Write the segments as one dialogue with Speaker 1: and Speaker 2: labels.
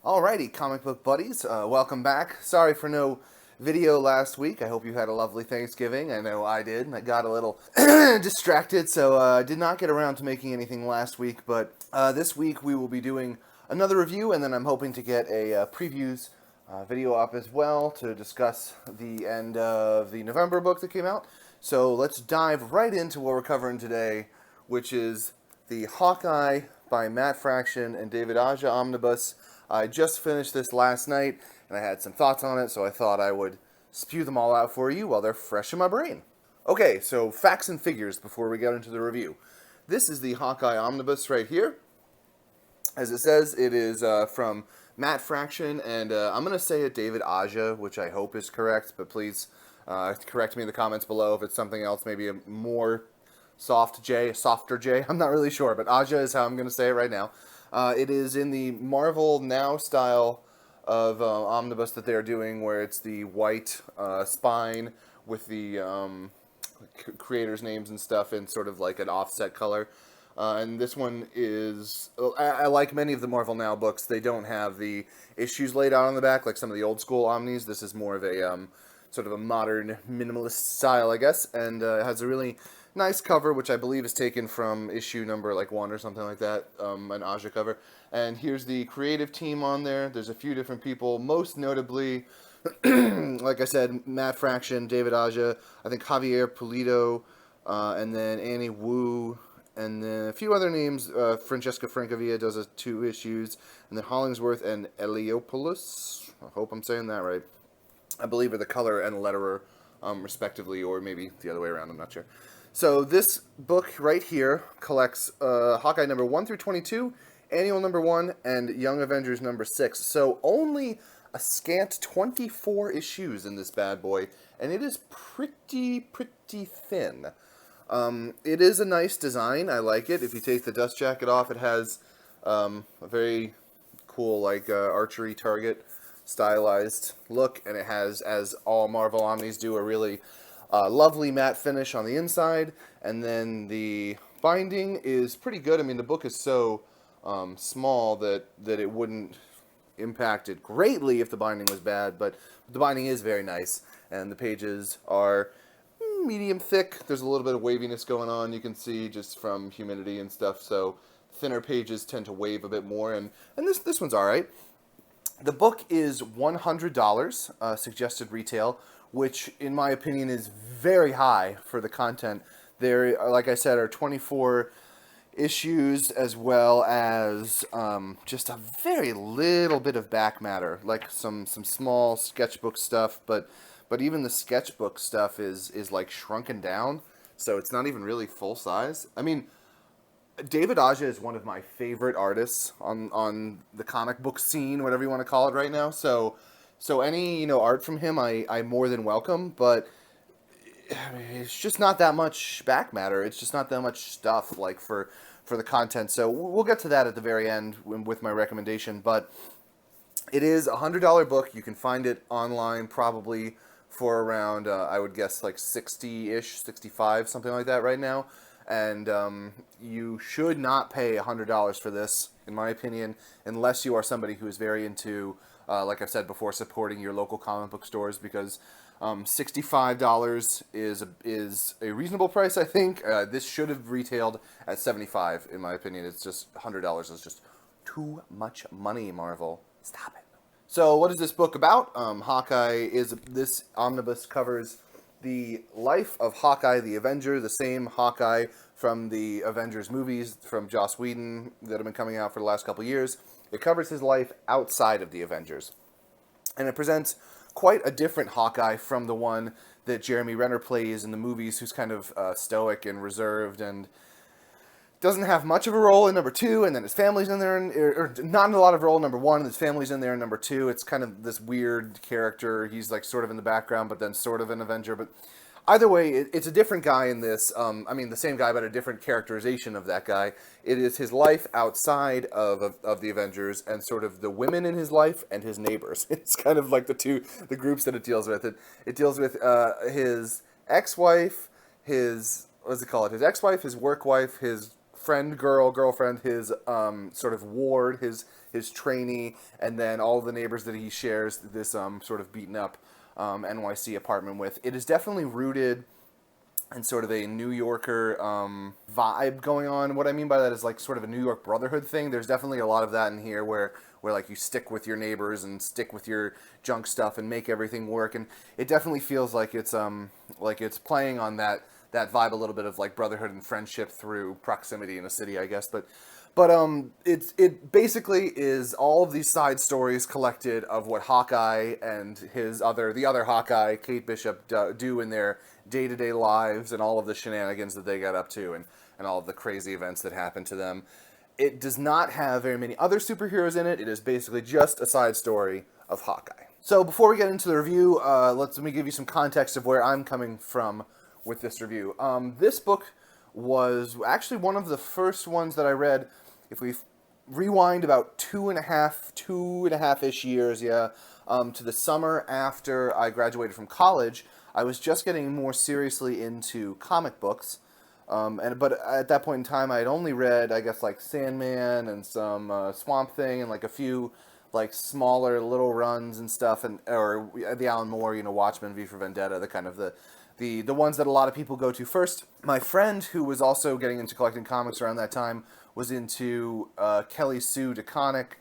Speaker 1: Alrighty, comic book buddies, welcome back. Sorry for no video last week. I hope you had a lovely Thanksgiving. I know I did. I got a little distracted, so I did not get around to making anything last week. But this week we will be doing another review, and then I'm hoping to get a previews video up as well to discuss the end of the November book that came out. So let's dive right into what we're covering today, which is the Hawkeye by Matt Fraction and David Aja Omnibus. I just finished this last night, and I had some thoughts on it, so I thought I would spew them all out for you while they're fresh in my brain. Okay, so facts and figures before we get into the review. This is the Hawkeye Omnibus right here. As it says, it is from Matt Fraction, and I'm going to say it David Aja, which I hope is correct, but please correct me in the comments below if it's something else, maybe a more softer J. I'm not really sure, but Aja is how I'm going to say it right now. It is in the Marvel Now style of omnibus that they're doing, where it's the white spine with the creators' names and stuff in sort of like an offset color. And this one is, I like many of the Marvel Now books, they don't have the issues laid out on the back like some of the old school Omnis. This is more of a sort of a modern minimalist style, I guess, and it has a really nice cover, which I believe is taken from issue number like 1 or something like that, an Aja cover. And here's the creative team on there. There's a few different people, most notably, like I said, Matt Fraction, David Aja, I think Javier Pulido, and then Annie Wu, and then a few other names. Francesca Francavilla does 2 issues, and then Hollingsworth and Eliopoulos, I hope I'm saying that right, I believe are the color and letterer, respectively, or maybe the other way around, I'm not sure. So this book right here collects Hawkeye number 1 through 22, Annual number 1, and Young Avengers number 6. So only a scant 24 issues in this bad boy, and it is pretty thin. It is a nice design. I like it. If you take the dust jacket off, it has a very cool like archery target stylized look, and it has, as all Marvel Omnis do, a really lovely matte finish on the inside, and then the binding is pretty good. I mean, the book is so small that it wouldn't impact it greatly if the binding was bad, but the binding is very nice, and the pages are medium thick. There's a little bit of waviness going on, you can see, just from humidity and stuff, so thinner pages tend to wave a bit more, and this one's alright. The book is $100 suggested retail, which in my opinion is very high for the content. There, like I said, are 24 issues, as well as just a very little bit of back matter, like some small sketchbook stuff, but even the sketchbook stuff is like shrunken down, so it's not even really full size. I mean, David Aja is one of my favorite artists on the comic book scene, whatever you want to call it right now. So any art from him, I more than welcome. But it's just not that much back matter. It's just not that much stuff like for the content. So we'll get to that at the very end with my recommendation. But it is a $100 book. You can find it online probably for around I would guess like 60-ish, 65, something like that right now. And you should not pay $100 for this, in my opinion, unless you are somebody who is very into, like I've said before, supporting your local comic book stores, because $65 is a reasonable price, I think. This should have retailed at $75, in my opinion. It's just $100 is just too much money, Marvel. Stop it. So what is this book about? This omnibus covers the life of Hawkeye the Avenger, the same Hawkeye from the Avengers movies from Joss Whedon that have been coming out for the last couple years. It covers his life outside of the Avengers. And it presents quite a different Hawkeye from the one that Jeremy Renner plays in the movies, who's kind of stoic and reserved and doesn't have much of a role in number 2, and then his family's in there, or not a lot of role in number 1, and his family's in there in number 2. It's kind of this weird character. He's like sort of in the background, but then sort of an Avenger. But either way, it's a different guy in this. I mean, the same guy, but a different characterization of that guy. It is his life outside of the Avengers, and sort of the women in his life and his neighbors. It's kind of like the groups that it deals with. It deals with his ex-wife, his, what does it call it? His ex-wife, his work wife, his girlfriend, his sort of ward, his trainee, and then all the neighbors that he shares this sort of beaten up NYC apartment with. It is definitely rooted and sort of a New Yorker vibe going on. What I mean by that is like sort of a New York Brotherhood thing. There's definitely a lot of that in here where like you stick with your neighbors and stick with your junk stuff and make everything work. And it definitely feels like it's playing on that vibe a little bit of like brotherhood and friendship through proximity in a city, I guess. But it basically is all of these side stories collected of what Hawkeye and the other Hawkeye, Kate Bishop, do in their day-to-day lives and all of the shenanigans that they got up to and all of the crazy events that happen to them. It does not have very many other superheroes in it. It is basically just a side story of Hawkeye. So before we get into the review, let me give you some context of where I'm coming from with this review. This book was actually one of the first ones that I read. If we rewind about two and a half-ish years, to the summer after I graduated from college, I was just getting more seriously into comic books. But at that point in time, I had only read, I guess, like Sandman and some Swamp Thing and like a few like smaller little runs and stuff, or the Alan Moore, Watchmen, V for Vendetta, the kind of the ones that a lot of people go to first. My friend, who was also getting into collecting comics around that time, was into Kelly Sue DeConnick,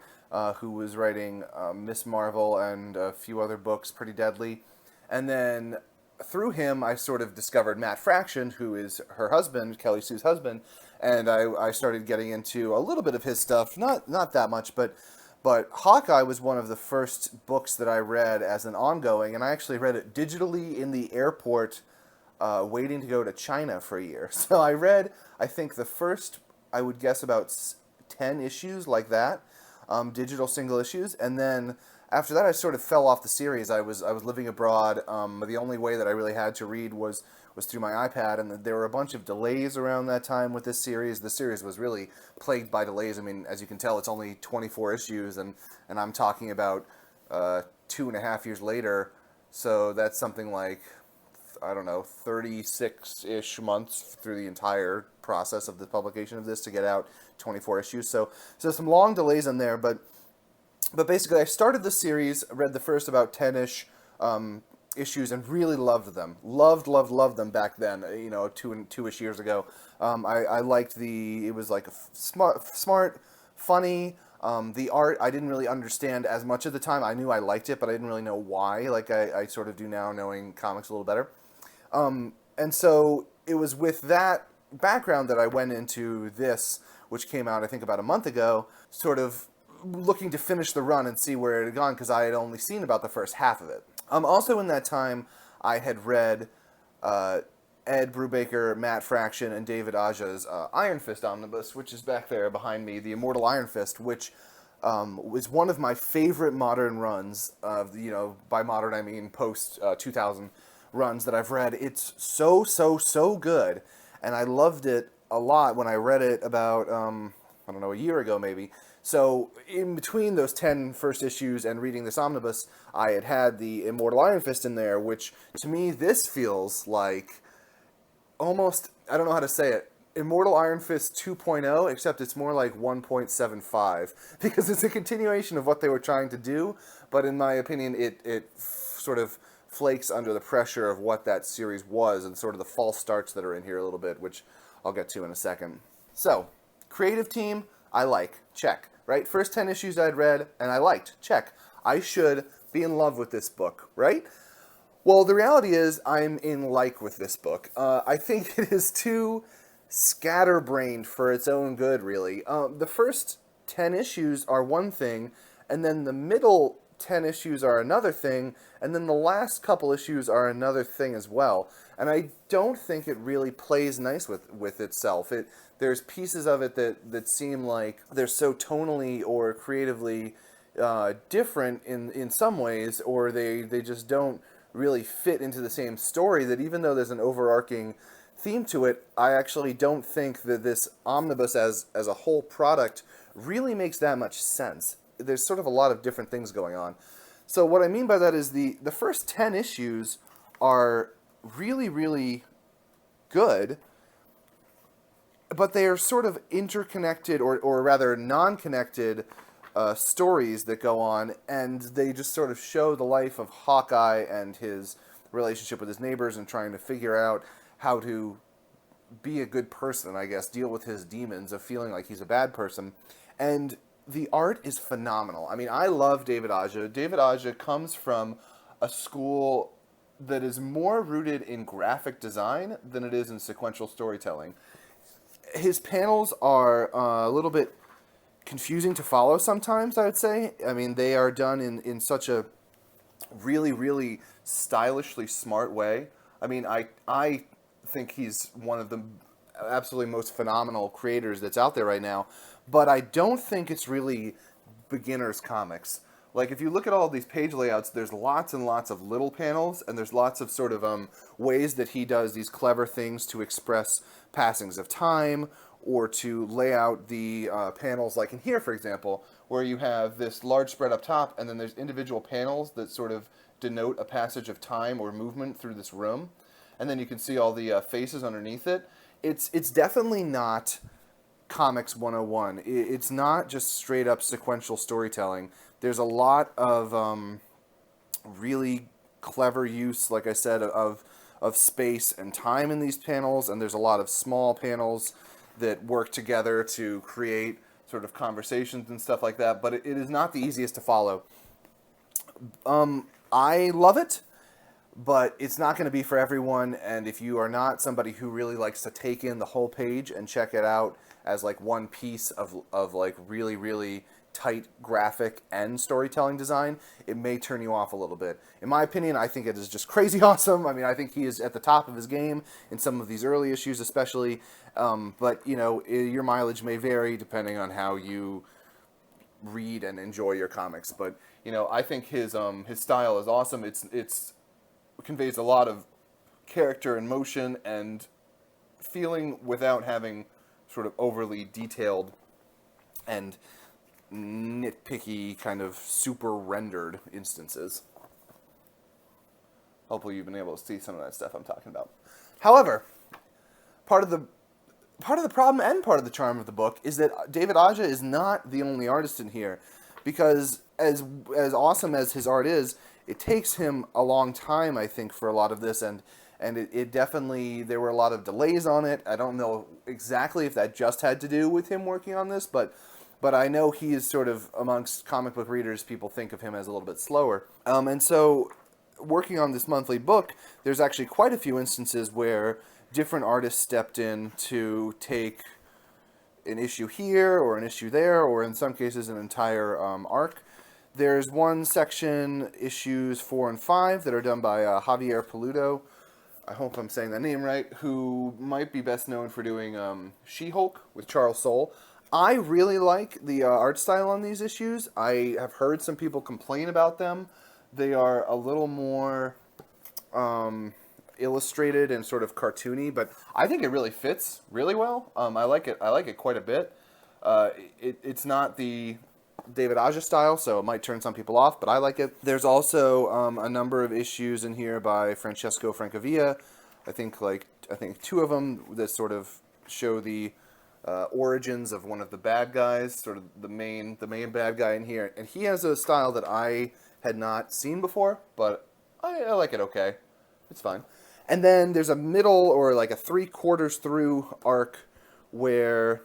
Speaker 1: who was writing Miss Marvel and a few other books, pretty deadly. And then through him, I sort of discovered Matt Fraction, who is her husband, Kelly Sue's husband, and I started getting into a little bit of his stuff, not that much, but Hawkeye was one of the first books that I read as an ongoing, and I actually read it digitally in the airport waiting to go to China for a year. So I read, I think, the first, I would guess, about 10 issues like that, digital single issues, and then after that I sort of fell off the series. I was living abroad. The only way that I really had to read was through my iPad, and there were a bunch of delays around that time with this series. The series was really plagued by delays. I mean, as you can tell, it's only 24 issues, and I'm talking about 2.5 years later, so that's something like, I don't know, 36-ish months through the entire process of the publication of this to get out 24 issues. So some long delays in there, but basically I started the series, read the first about 10-ish issues, and really loved them. Loved them back then, two-ish years ago. I liked it was like a smart, funny. The art, I didn't really understand as much at the time. I knew I liked it, but I didn't really know why, like I sort of do now, knowing comics a little better. And so it was with that background that I went into this, which came out, I think, about a month ago, sort of looking to finish the run and see where it had gone, because I had only seen about the first half of it. Also in that time, I had read Ed Brubaker, Matt Fraction, and David Aja's Iron Fist Omnibus, which is back there behind me, the Immortal Iron Fist, which was one of my favorite modern runs of, by modern I mean post 2000 runs that I've read. It's so good, and I loved it a lot when I read it about, I don't know, a year ago maybe. So in between those 10 first issues and reading this omnibus, I had the Immortal Iron Fist in there, which to me, this feels like almost, I don't know how to say it, Immortal Iron Fist 2.0, except it's more like 1.75, because it's a continuation of what they were trying to do, but in my opinion, it sort of flakes under the pressure of what that series was, and sort of the false starts that are in here a little bit, which I'll get to in a second. So, creative team, I like, check, right? First 10 issues I'd read, and I liked, check. I should be in love with this book, right? Well, the reality is I'm in like with this book. I think it is too scatterbrained for its own good, really. The first 10 issues are one thing, and then the middle 10 issues are another thing, and then the last couple issues are another thing as well. And I don't think it really plays nice with itself. There's pieces of it that seem like they're so tonally or creatively different in some ways, or they just don't really fit into the same story, that even though there's an overarching theme to it, I actually don't think that this omnibus as a whole product really makes that much sense. There's sort of a lot of different things going on. So what I mean by that is the first 10 issues are really, really good, but they are sort of interconnected, or rather non-connected stories that go on, and they just sort of show the life of Hawkeye and his relationship with his neighbors and trying to figure out how to be a good person, I guess, deal with his demons of feeling like he's a bad person. And the art is phenomenal. I mean, I love David Aja. David Aja comes from a school that is more rooted in graphic design than it is in sequential storytelling. His panels are a little bit confusing to follow sometimes, I would say. I mean, they are done in such a really, really stylishly smart way. I mean, I think he's one of the absolutely most phenomenal creators that's out there right now, but I don't think it's really beginner's comics. Like, if you look at all these page layouts, there's lots and lots of little panels, and there's lots of sort of ways that he does these clever things to express passings of time, or to lay out the panels, like in here, for example, where you have this large spread up top, and then there's individual panels that sort of denote a passage of time or movement through this room. And then you can see all the faces underneath it. It's definitely not Comics 101. It's not just straight up sequential storytelling. There's a lot of really clever use, like I said, of space and time in these panels, and there's a lot of small panels that work together to create sort of conversations and stuff like that, but it is not the easiest to follow. I love it, but it's not going to be for everyone, and if you are not somebody who really likes to take in the whole page and check it out as like one piece of like really, really tight graphic and storytelling design, it may turn you off a little bit. In my opinion, I think it is just crazy awesome. I mean, I think he is at the top of his game in some of these early issues especially, but, you know, your mileage may vary depending on how you read and enjoy your comics. But, you know, I think his style is awesome. It's conveys a lot of character and motion and feeling without having sort of overly detailed and nitpicky kind of super rendered instances. Hopefully you've been able to see some of that stuff I'm talking about. However, part of the problem and part of the charm of the book is that David Aja is not the only artist in here, because as awesome as his art is, it takes him a long time, I think, for a lot of this, and it definitely, there were a lot of delays on it. I don't know exactly if that just had to do with him working on this, but I know he is sort of, amongst comic book readers, people think of him as a little bit slower. And so, working on this monthly book, there's actually quite a few instances where different artists stepped in to take an issue here, or an issue there, or in some cases an entire arc. There's one section, issues 4 and 5, that are done by Javier Peludo. I hope I'm saying that name right, who might be best known for doing She-Hulk with Charles Soule. I really like the art style on these issues. I have heard some people complain about them. They are a little more illustrated and sort of cartoony, but I think it really fits really well. I like it quite a bit. It's not the David Aja style, so it might turn some people off, but I like it. There's also a number of issues in here by Francesco Francavilla. I think 2 of them that sort of show the origins of one of the bad guys, sort of the main bad guy in here, and he has a style that I had not seen before, but I like it okay. It's fine. And then there's a middle, or like a 3/4 through arc, where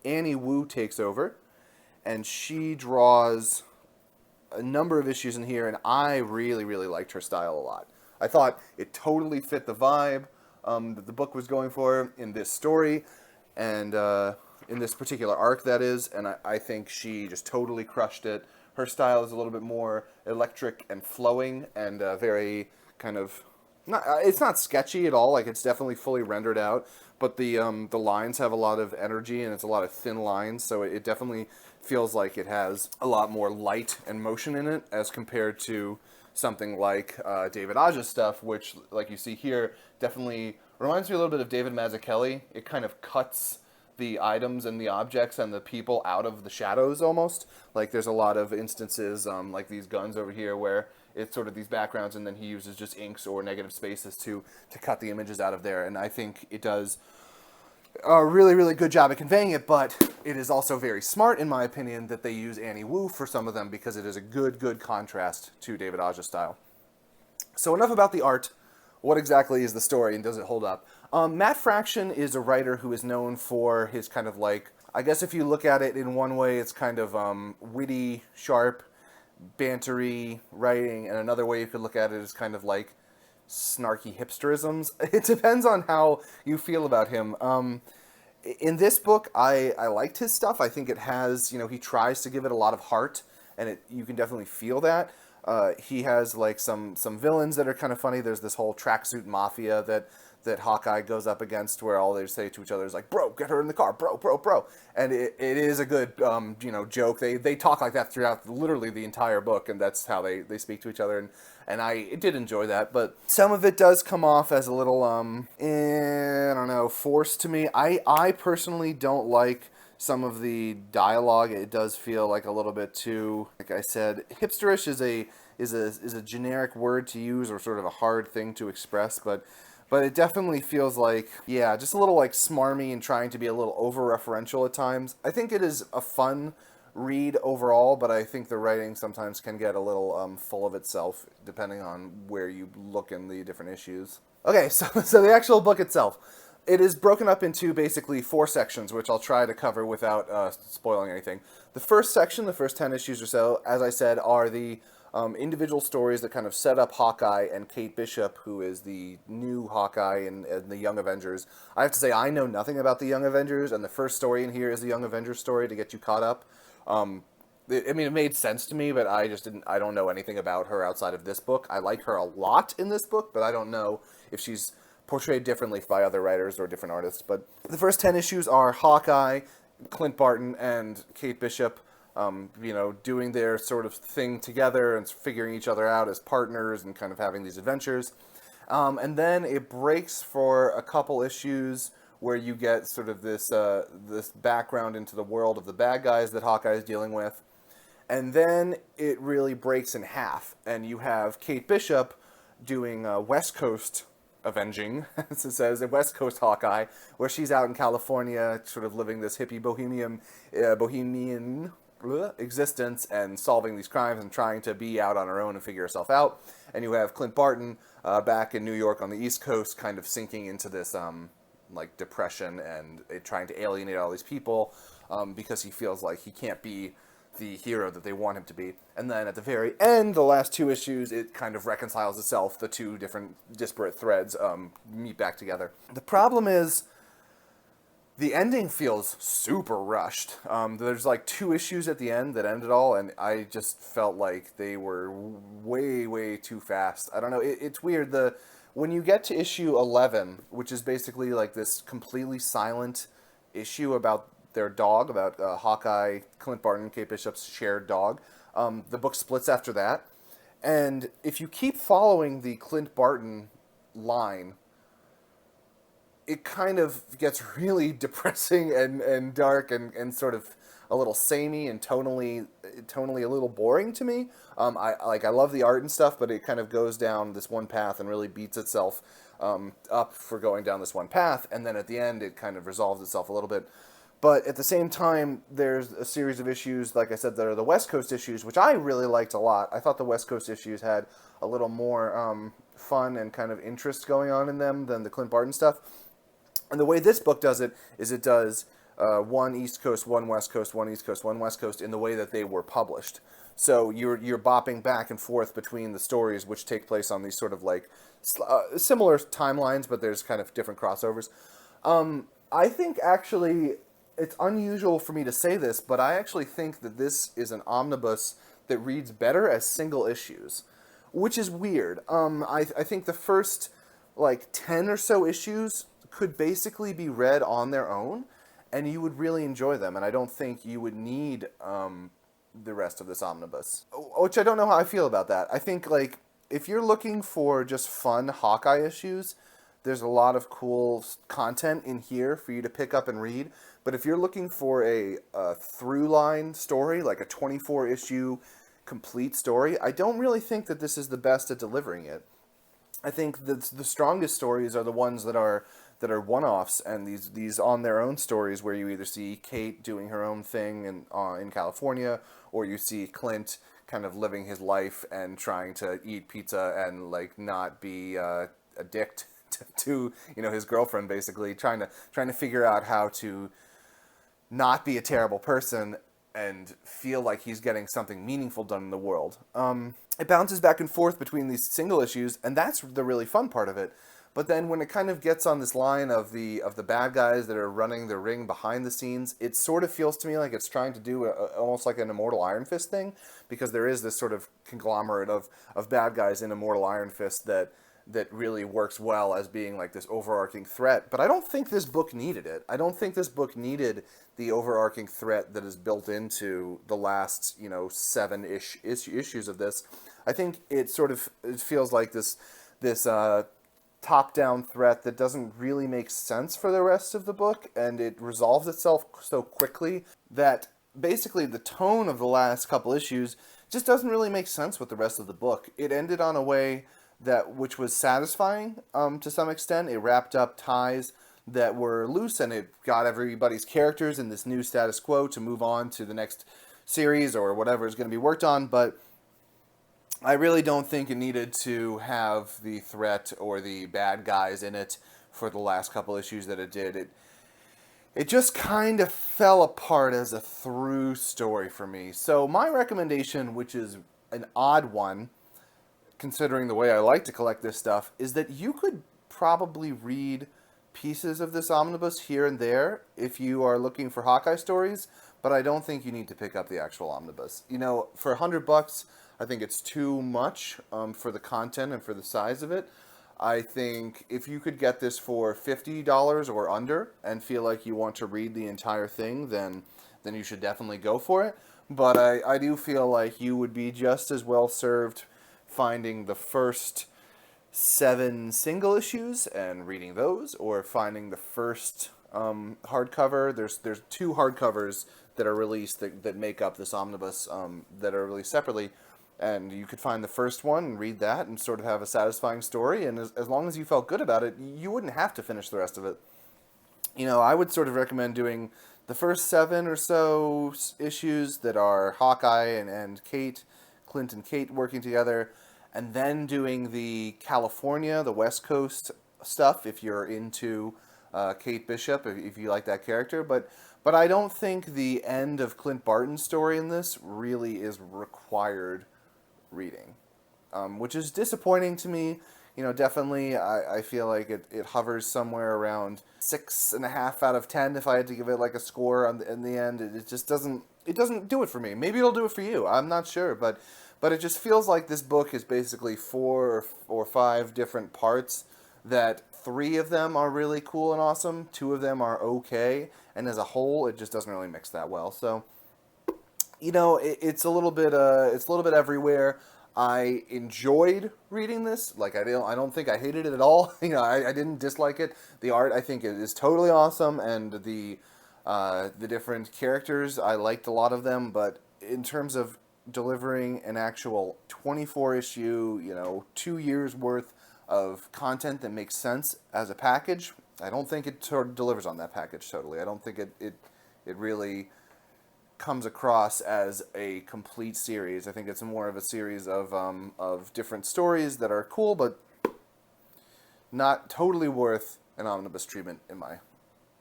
Speaker 1: Annie Wu takes over, and she draws a number of issues in here, and I really, really liked her style a lot. I thought it totally fit the vibe that the book was going for in this story, and in this particular arc, that is, and I think she just totally crushed it. Her style is a little bit more electric and flowing, and very kind of, it's not sketchy at all, like it's definitely fully rendered out, but the lines have a lot of energy, and it's a lot of thin lines, so it definitely feels like it has a lot more light and motion in it as compared to something like David Aja's stuff, which, like you see here, definitely reminds me a little bit of David Mazzucchelli. It kind of cuts the items and the objects and the people out of the shadows almost. Like there's a lot of instances, like these guns over here, where it's sort of these backgrounds, and then he uses just inks or negative spaces to cut the images out of there. And I think it does a really, really good job at conveying it, but it is also very smart, in my opinion, that they use Annie Wu for some of them because it is a good contrast to David Aja's style. So enough about the art. What exactly is the story and does it hold up? Matt Fraction is a writer who is known for his kind of like, I guess if you look at it in one way, it's kind of witty, sharp, bantery writing, and another way you could look at it is kind of like snarky hipsterisms. It depends on how you feel about him. In this book, I liked his stuff. I think it has, he tries to give it a lot of heart, and you can definitely feel that. He has like some villains that are kind of funny. There's this whole tracksuit mafia that Hawkeye goes up against, where all they say to each other is like, "Bro, get her in the car, bro," and it is a good joke. They talk like that throughout literally the entire book, and that's how they speak to each other. And I did enjoy that, but some of it does come off as a little I don't know, forced to me. I personally don't like some of the dialogue. It does feel like a little bit too, like I said, hipsterish is a generic word to use, or sort of a hard thing to express, but it definitely feels like, yeah, just a little like smarmy and trying to be a little over-referential at times. I think it is a fun read overall, but I think the writing sometimes can get a little full of itself, depending on where you look in the different issues. Okay, so the actual book itself. It is broken up into basically 4 sections, which I'll try to cover without spoiling anything. The first section, the first 10 issues or so, as I said, are the individual stories that kind of set up Hawkeye and Kate Bishop, who is the new Hawkeye in the Young Avengers. I have to say, I know nothing about the Young Avengers, and the first story in here is the Young Avengers story to get you caught up. It made sense to me, but I don't know anything about her outside of this book. I like her a lot in this book, but I don't know if she's portrayed differently by other writers or different artists. But the first 10 issues are Hawkeye, Clint Barton, and Kate Bishop, doing their sort of thing together and figuring each other out as partners and kind of having these adventures. And then it breaks for a couple issues where you get sort of this background into the world of the bad guys that Hawkeye is dealing with. And then it really breaks in half, and you have Kate Bishop doing West Coast avenging, as it says, a West Coast Hawkeye, where she's out in California, sort of living this hippie bohemian existence and solving these crimes and trying to be out on her own and figure herself out. And you have Clint Barton back in New York on the East Coast, kind of sinking into this like depression and trying to alienate all these people because he feels like he can't be the hero that they want him to be. And then at the very end, the last 2 issues, it kind of reconciles itself. The 2 different disparate threads meet back together. The problem is the ending feels super rushed. There's like 2 issues at the end that end it all, and I just felt like they were way too fast. I don't know. It's weird. When you get to issue 11, which is basically like this completely silent issue about their dog, about Hawkeye, Clint Barton, Kate Bishop's shared dog. The book splits after that. And if you keep following the Clint Barton line, it kind of gets really depressing and dark and sort of a little samey and tonally a little boring to me. I love the art and stuff, but it kind of goes down this one path and really beats itself up for going down this one path. And then at the end, it kind of resolves itself a little bit. But at the same time, there's a series of issues, like I said, that are the West Coast issues, which I really liked a lot. I thought the West Coast issues had a little more fun and kind of interest going on in them than the Clint Barton stuff. And the way this book does it is it does one East Coast, one West Coast, one East Coast, one West Coast in the way that they were published. So you're bopping back and forth between the stories, which take place on these sort of like similar timelines, but there's kind of different crossovers. I think actually it's unusual for me to say this, but I actually think that this is an omnibus that reads better as single issues, which is weird. I think the first like 10 or so issues could basically be read on their own, and you would really enjoy them, and I don't think you would need the rest of this omnibus, which I don't know how I feel about that. I think like if you're looking for just fun Hawkeye issues, there's a lot of cool content in here for you to pick up and read. But if you're looking for a through-line story, like a 24-issue complete story, I don't really think that this is the best at delivering it. I think that the strongest stories are the ones that are that are one-offs, and these on their own stories where you either see Kate doing her own thing in California, or you see Clint kind of living his life and trying to eat pizza and like not be a dick to his girlfriend, basically trying to figure out how to not be a terrible person and feel like he's getting something meaningful done in the world. It bounces back and forth between these single issues, and that's the really fun part of it. But then when it kind of gets on this line of the bad guys that are running the ring behind the scenes, it sort of feels to me like it's trying to do almost like an Immortal Iron Fist thing, because there is this sort of conglomerate of bad guys in Immortal Iron Fist that really works well as being like this overarching threat. But I don't think this book needed it. I don't think this book needed the overarching threat that is built into the last, 7-ish issues of this. I think it feels like this top-down threat that doesn't really make sense for the rest of the book, and it resolves itself so quickly that basically the tone of the last couple issues just doesn't really make sense with the rest of the book. It ended on a way which was satisfying to some extent. It wrapped up ties that were loose, and it got everybody's characters in this new status quo to move on to the next series or whatever is going to be worked on, but I really don't think it needed to have the threat or the bad guys in it for the last couple issues that it did. It just kind of fell apart as a through story for me. So my recommendation, which is an odd one, considering the way I like to collect this stuff, is that you could probably read pieces of this omnibus here and there if you are looking for Hawkeye stories, but I don't think you need to pick up the actual omnibus. For $100, I think it's too much for the content and for the size of it. I think if you could get this for $50 or under and feel like you want to read the entire thing, then you should definitely go for it. But I do feel like you would be just as well served finding the first 7 single issues and reading those, or finding the first hardcover. There's 2 hardcovers that are released that make up this omnibus that are released separately, and you could find the first one and read that and sort of have a satisfying story, and as long as you felt good about it, you wouldn't have to finish the rest of it. I would sort of recommend doing the first 7 or so issues that are Hawkeye and Kate, Clint and Kate working together, and then doing the California, the West Coast stuff if you're into Kate Bishop, if you like that character. But I don't think the end of Clint Barton's story in this really is required reading, which is disappointing to me. Definitely I feel like it hovers somewhere around 6.5 out of 10 if I had to give it like a score in the end. It just doesn't do it for me. Maybe it'll do it for you. I'm not sure, but it just feels like this book is basically 4 or 5 different parts that 3 of them are really cool and awesome, 2 of them are okay, and as a whole, it just doesn't really mix that well. So, it's a little bit everywhere. I enjoyed reading this. Like, I don't think I hated it at all. I didn't dislike it. The art, I think, is totally awesome, and the different characters, I liked a lot of them, but in terms of delivering an actual 24-issue, 2 years worth of content that makes sense as a package, I don't think it sort of delivers on that package totally. I don't think it really comes across as a complete series. I think it's more of a series of different stories that are cool, but not totally worth an omnibus treatment, in my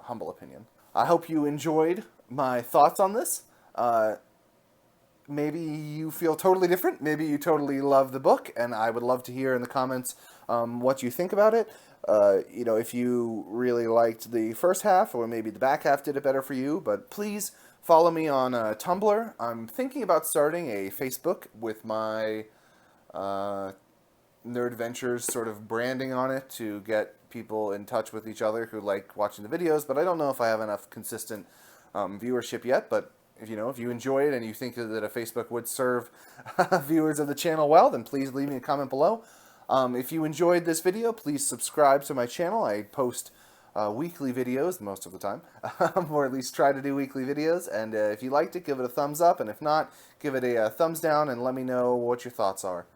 Speaker 1: humble opinion. I hope you enjoyed my thoughts on this. Maybe you feel totally different. Maybe you totally love the book, and I would love to hear in the comments what you think about it. If you really liked the first half, or maybe the back half did it better for you, but please follow me on Tumblr. I'm thinking about starting a Facebook with my Nerdventuires sort of branding on it to get people in touch with each other who like watching the videos, but I don't know if I have enough consistent viewership yet. But if you enjoy it and you think that a Facebook would serve viewers of the channel well, then please leave me a comment below. If you enjoyed this video, please subscribe to my channel. I post weekly videos most of the time, or at least try to do weekly videos. And if you liked it, give it a thumbs up, and if not, give it a thumbs down and let me know what your thoughts are.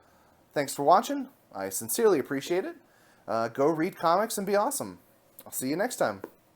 Speaker 1: Thanks for watching. I sincerely appreciate it. Go read comics and be awesome. I'll see you next time.